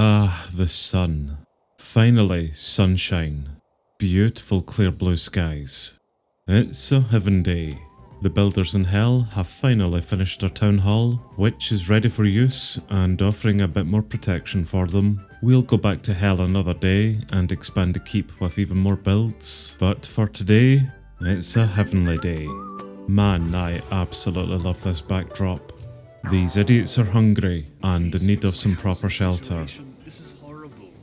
Ah, the sun. Finally, sunshine. Beautiful clear blue skies. It's a heaven day. The builders in hell have finally finished their town hall, which is ready for use and offering a bit more protection for them. We'll go back to hell another day and expand the keep with even more builds, but for today, it's a heavenly day. Man, I absolutely love this backdrop. These idiots are hungry and in need of some proper shelter.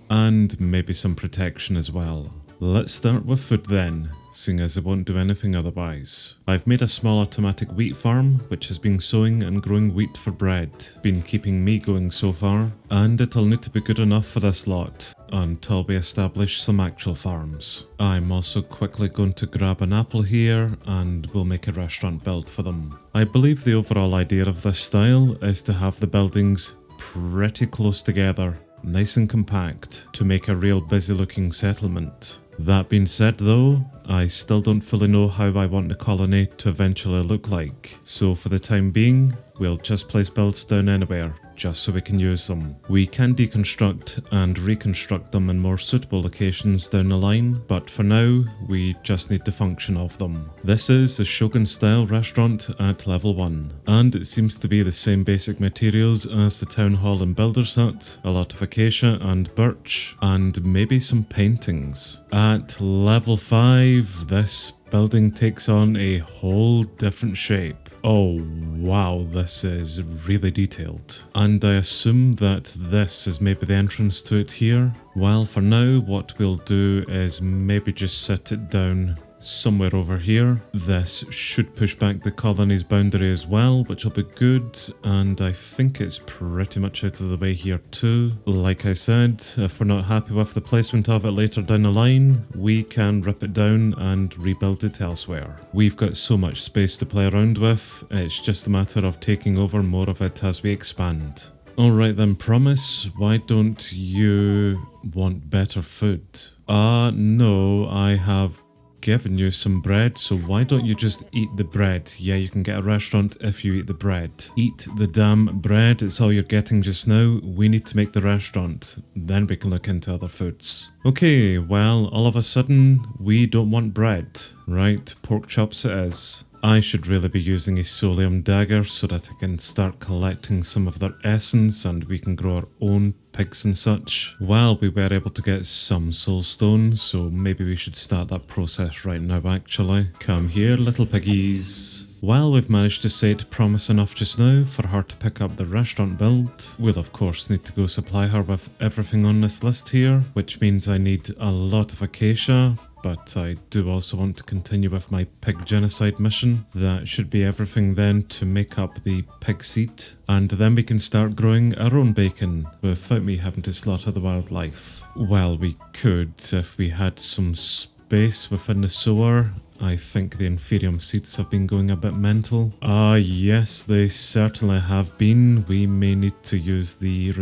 And maybe some protection as well. Let's start with food then, seeing as I won't do anything otherwise. I've made a small automatic wheat farm, which has been sowing and growing wheat for bread. Been keeping me going so far, and it'll need to be good enough for this lot, until we establish some actual farms. I'm also quickly going to grab an apple here, and we'll make a restaurant build for them. I believe the overall idea of this style is to have the buildings pretty close together, nice and compact, to make a real busy looking settlement. That being said though, I still don't fully know how I want the colony to eventually look like, so for the time being, we'll just place builds down anywhere, just so we can use them. We can deconstruct and reconstruct them in more suitable locations down the line, but for now, we just need the function of them. This is a Shogun style restaurant at level 1, and it seems to be the same basic materials as the town hall and builder's hut, a lot of acacia and birch, and maybe some paintings. At level 5, this building takes on a whole different shape. Oh wow, this is really detailed. And I assume that this is maybe the entrance to it here. Well, for now, what we'll do is maybe just set it down somewhere over here. This should push back the colony's boundary as well, which will be good, and I think it's pretty much out of the way here too. Like I said, if we're not happy with the placement of it later down the line, we can rip it down and rebuild it elsewhere. We've got so much space to play around with, it's just a matter of taking over more of it as we expand. Alright then, Promise, why don't you want better food? No, I have given you some bread, so why don't you just eat the bread? Yeah, you can get a restaurant if you eat the bread. Eat the damn bread, it's all you're getting just now. We need to make the restaurant, then we can look into other foods. Okay, well, all of a sudden, we don't want bread. Right, pork chops it is. I should really be using a Solium dagger so that I can start collecting some of their essence and we can grow our own pigs and such. Well, we were able to get some soulstone, so maybe we should start that process right now actually. Come here, little piggies. Well, we've managed to set Promise enough just now for her to pick up the restaurant build. We'll of course need to go supply her with everything on this list here, which means I need a lot of acacia, but I do also want to continue with my pig genocide mission. That should be everything then to make up the pig seed, and then we can start growing our own bacon without me having to slaughter the wildlife. Well, we could if we had some space within the sewer. I think the Inferium seeds have been going a bit mental. Yes, they certainly have been. We may need to use the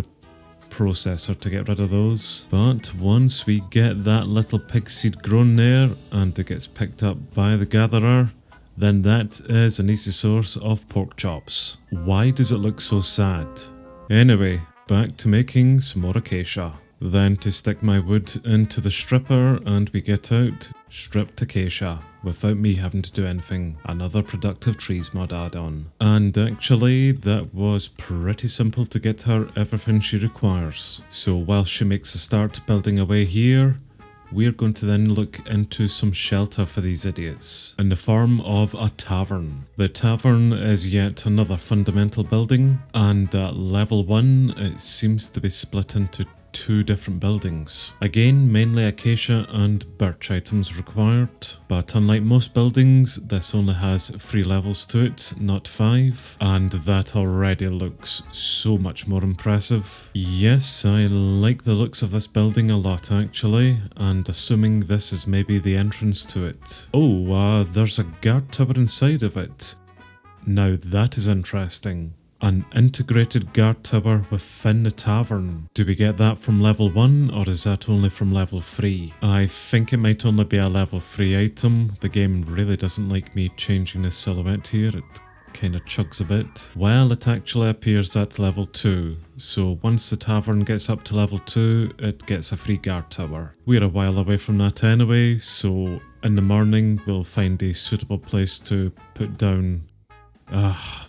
processor to get rid of those, but once we get that little pig seed grown there and it gets picked up by the gatherer, then that is an easy source of pork chops. Why does it look so sad? Anyway, back to making some more acacia. Then to stick my wood into the stripper and we get out stripped acacia without me having to do anything. Another productive trees mod add-on. And actually that was pretty simple to get her everything she requires. So while she makes a start building away here, we're going to then look into some shelter for these idiots in the form of a tavern. The tavern is yet another fundamental building, and at level 1 it seems to be split into 2 different buildings. Again, mainly acacia and birch items required, but unlike most buildings, this only has 3 levels to it, not 5, and that already looks so much more impressive. Yes, I like the looks of this building a lot actually, and assuming this is maybe the entrance to it. Oh, there's a guard tower inside of it. Now that is interesting. An integrated guard tower within the tavern. Do we get that from level 1 or is that only from level 3? I think it might only be a level 3 item. The game really doesn't like me changing the silhouette here. It kind of chugs a bit. Well, it actually appears at level 2. So once the tavern gets up to level 2, it gets a free guard tower. We're a while away from that anyway, so in the morning we'll find a suitable place to put down...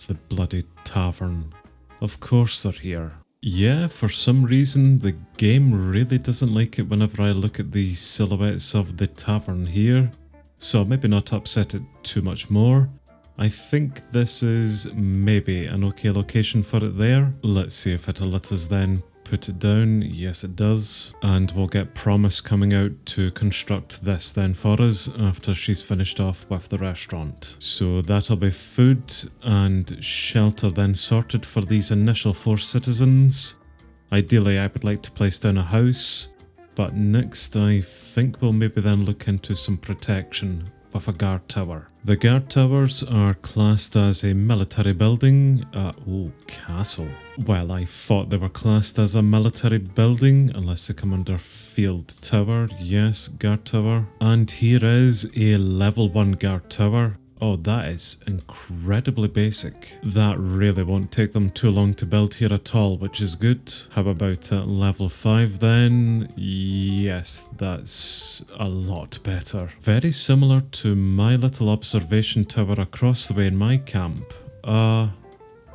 the bloody tavern. Of course they're here. Yeah, for some reason the game really doesn't like it whenever I look at the silhouettes of the tavern here. So I'll maybe not upset it too much more. I think this is maybe an okay location for it there. Let's see if it'll let us then put it down. Yes, it does. And we'll get Promise coming out to construct this then for us after she's finished off with the restaurant. So that'll be food and shelter then sorted for these initial 4 citizens. Ideally, I would like to place down a house, but next I think we'll maybe then look into some protection with a guard tower. The guard towers are classed as a military building. Castle. Well, I thought they were classed as a military building, unless they come under field tower. Yes, guard tower. And here is a level 1 guard tower. Oh, that is incredibly basic. That really won't take them too long to build here at all, which is good. How about at level 5 then? Yes, that's a lot better. Very similar to my little observation tower across the way in my camp.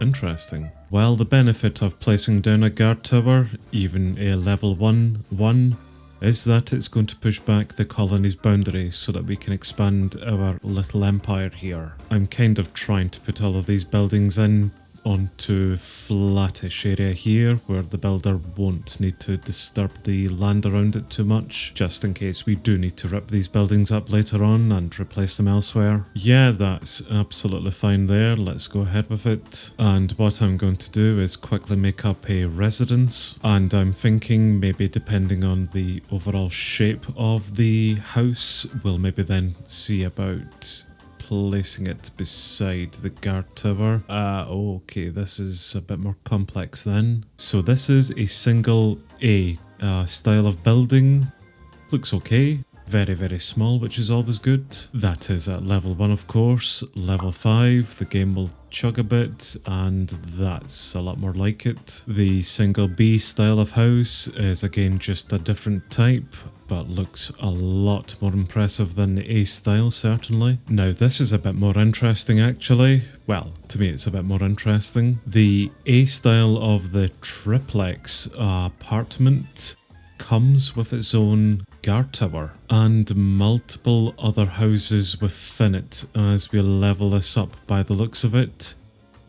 Interesting. Well, the benefit of placing down a guard tower, even a level 1, is that it's going to push back the colony's boundary so that we can expand our little empire here. I'm kind of trying to put all of these buildings in onto flattish area here where the builder won't need to disturb the land around it too much, just in case we do need to rip these buildings up later on and replace them elsewhere. Yeah, that's absolutely fine there. Let's go ahead with it. And what I'm going to do is quickly make up a residence, and I'm thinking maybe depending on the overall shape of the house, we'll maybe then see about placing it beside the guard tower. Okay, this is a bit more complex then. So this is a single A style of building. Looks okay. Very, very small, which is always good. That is at level 1, of course. Level 5, the game will chug a bit, and that's a lot more like it. The single B style of house is again just a different type, but looks a lot more impressive than the A style, certainly. Now this is a bit more interesting actually. Well, to me it's a bit more interesting. The A style of the triplex apartment comes with its own guard tower and multiple other houses within it as we level this up by the looks of it.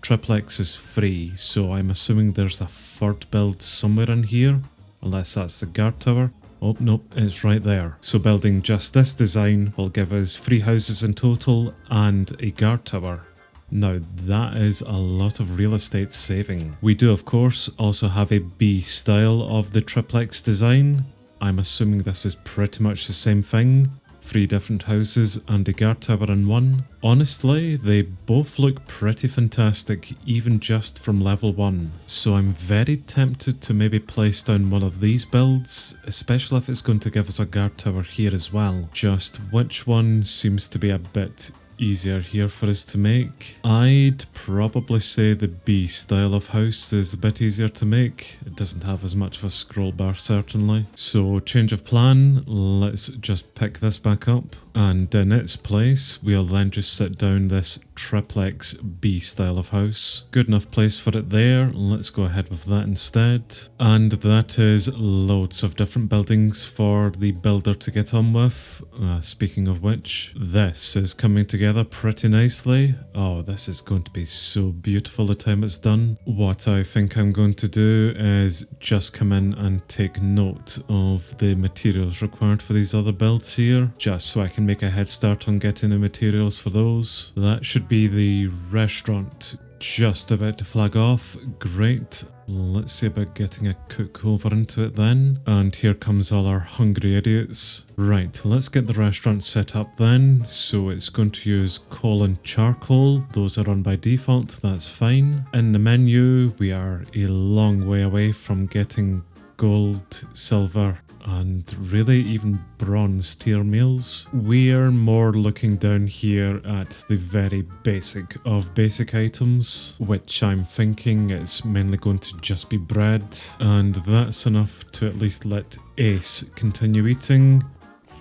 Triplex is free, so I'm assuming there's a third build somewhere in here, unless that's the guard tower. Oh, nope, it's right there. So building just this design will give us 3 houses in total and a guard tower. Now that is a lot of real estate saving. We do of course also have a B style of the triplex design. I'm assuming this is pretty much the same thing. 3 different houses and a guard tower in one. Honestly, they both look pretty fantastic, even just from level 1. So I'm very tempted to maybe place down one of these builds, especially if it's going to give us a guard tower here as well. Just which one seems to be a bit easier here for us to make? I'd probably say the B style of house is a bit easier to make. It doesn't have as much of a scroll bar certainly. So change of plan, let's just pick this back up, and in its place we'll then just sit down this triplex B style of house. Good enough place for it there. Let's go ahead with that instead. And that is loads of different buildings for the builder to get on with. Speaking of which, this is coming together pretty nicely. Oh, this is going to be so beautiful the time it's done. What I think I'm going to do is just come in and take note of the materials required for these other builds here, just so I can make a head start on getting the materials for those. That should be the restaurant just about to flag off. Great. Let's see about getting a cook over into it then. And here comes all our hungry idiots. Right, let's get the restaurant set up then. So it's going to use coal and charcoal. Those are on by default, that's fine. In the menu, we are a long way away from getting gold, silver, and really even bronze tier meals. We're more looking down here at the very basic of basic items, which I'm thinking is mainly going to just be bread, and that's enough to at least let Ace continue eating.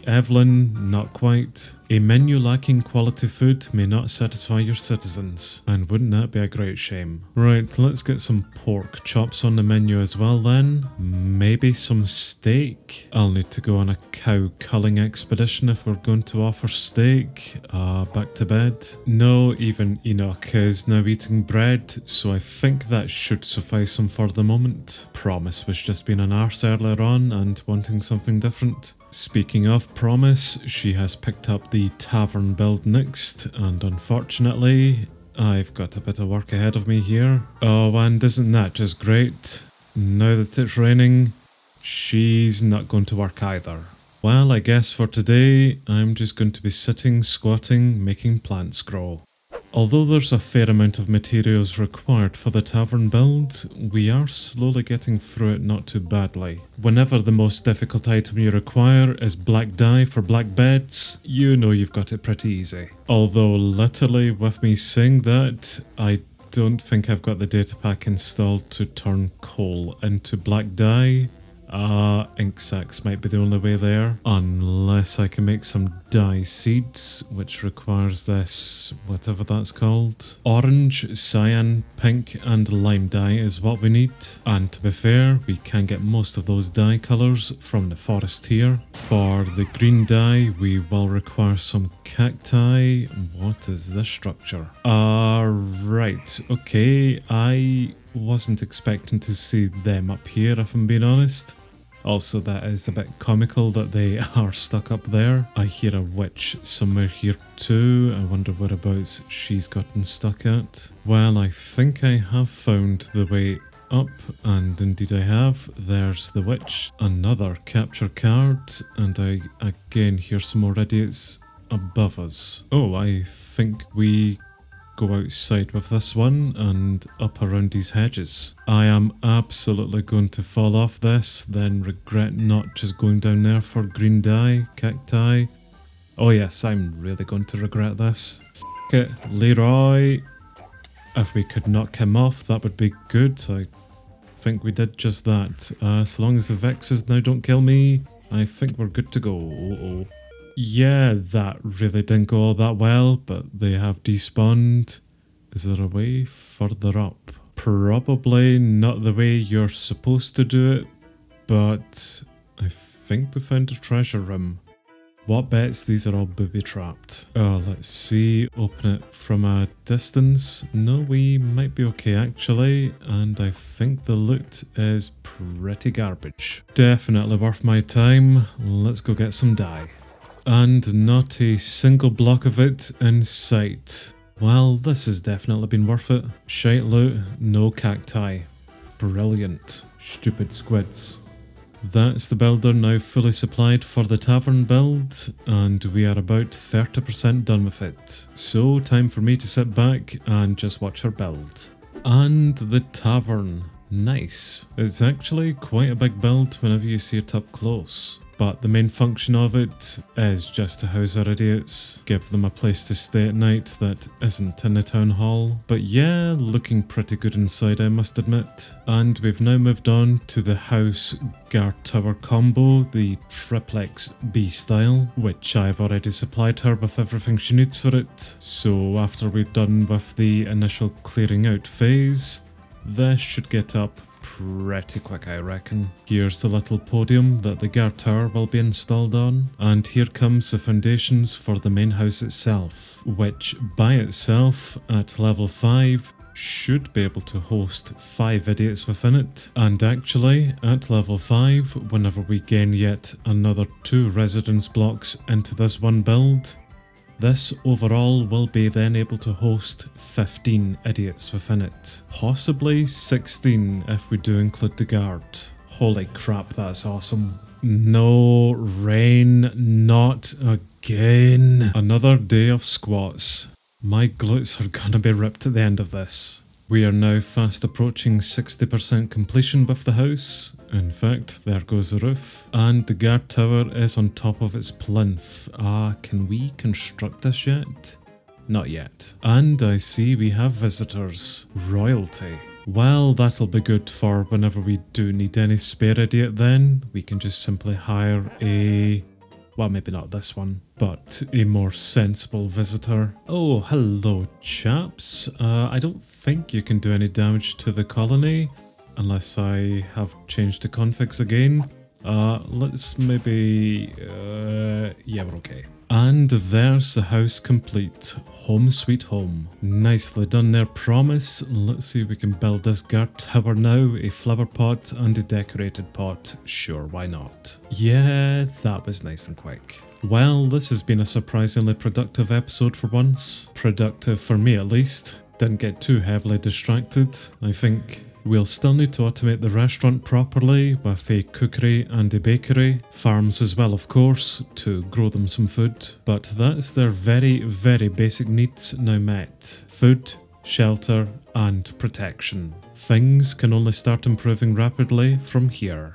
Evelyn, not quite. A menu lacking quality food may not satisfy your citizens, and wouldn't that be a great shame? Right, let's get some pork chops on the menu as well then. Maybe some steak. I'll need to go on a cow culling expedition if we're going to offer steak. Back to bed. No, even Enoch is now eating bread, so I think that should suffice him for the moment. Promise was just being an arse earlier on and wanting something different. Speaking of Promise, she has picked up the Tavern build next, and unfortunately, I've got a bit of work ahead of me here. Oh, and isn't that just great? Now that it's raining, she's not going to work either. Well, I guess for today, I'm just going to be sitting, squatting, making plants grow. Although there's a fair amount of materials required for the Tavern build, we are slowly getting through it not too badly. Whenever the most difficult item you require is black dye for black beds, you know you've got it pretty easy. Although literally with me saying that, I don't think I've got the data pack installed to turn coal into black dye. Ink sacs might be the only way there, unless I can make some dye seeds, which requires this, whatever that's called. Orange, cyan, pink and lime dye is what we need, and to be fair, we can get most of those dye colours from the forest here. For the green dye, we will require some cacti. What is this structure? Right, okay, I wasn't expecting to see them up here if I'm being honest. Also, that is a bit comical that they are stuck up there. I hear a witch somewhere here too. I wonder whereabouts she's gotten stuck at. Well, I think I have found the way up, and indeed I have. There's the witch. Another capture card, and I again hear some more idiots above us. Oh, I think we go outside with this one and up around these hedges. I am absolutely going to fall off this, then regret not just going down there for green dye, cacti. Oh yes, I'm really going to regret this. F it, Leroy. If we could knock him off, that would be good. I think we did just that. As long as the Vexes now don't kill me, I think we're good to go. Uh-oh. Yeah, that really didn't go all that well, but they have despawned. Is there a way further up? Probably not the way you're supposed to do it, but I think we found a treasure room. What bets? These are all booby-trapped. Oh, let's see. Open it from a distance. No, we might be okay actually, and I think the loot is pretty garbage. Definitely worth my time. Let's go get some dye. And not a single block of it in sight. Well, this has definitely been worth it. Shite loot, no cacti. Brilliant. Stupid squids. That's the builder now fully supplied for the Tavern build, and we are about 30% done with it. So time for me to sit back and just watch her build. And the Tavern. Nice. It's actually quite a big build whenever you see it up close. But the main function of it is just to house our idiots, give them a place to stay at night that isn't in the town hall. But yeah, looking pretty good inside, I must admit. And we've now moved on to the house guard tower combo, the triplex B style, which I've already supplied her with everything she needs for it. So after we're done with the initial clearing out phase, this should get up pretty quick, I reckon. Here's the little podium that the guard tower will be installed on, and here comes the foundations for the main house itself, which by itself at level 5 should be able to host 5 idiots within it. And actually at level 5, whenever we gain yet another 2 residence blocks into this one build, this overall will be then able to host 15 idiots within it. Possibly 16 if we do include the guard. Holy crap, that's awesome. No rain, not again. Another day of squats. My glutes are gonna be ripped at the end of this. We are now fast approaching 60% completion with the house. In fact, there goes the roof. And the guard tower is on top of its plinth. Can we construct this yet? Not yet. And I see we have visitors. Royalty. Well, that'll be good for whenever we do need any spare idiot then. We can just simply hire a... well, maybe not this one, but a more sensible visitor. Oh, hello chaps. I don't think you can do any damage to the colony unless I have changed the configs again. Let's maybe... yeah, we're okay. And there's the house complete. Home sweet home. Nicely done there, promise. Let's see if we can build this guard tower now. A flower pot and a decorated pot. Sure, why not? Yeah, that was nice and quick. Well, this has been a surprisingly productive episode for once. Productive for me at least. Didn't get too heavily distracted, I think. We'll still need to automate the restaurant properly with a cookery and a bakery. Farms as well, of course, to grow them some food. But that's their very, very basic needs now met. Food, shelter and protection. Things can only start improving rapidly from here.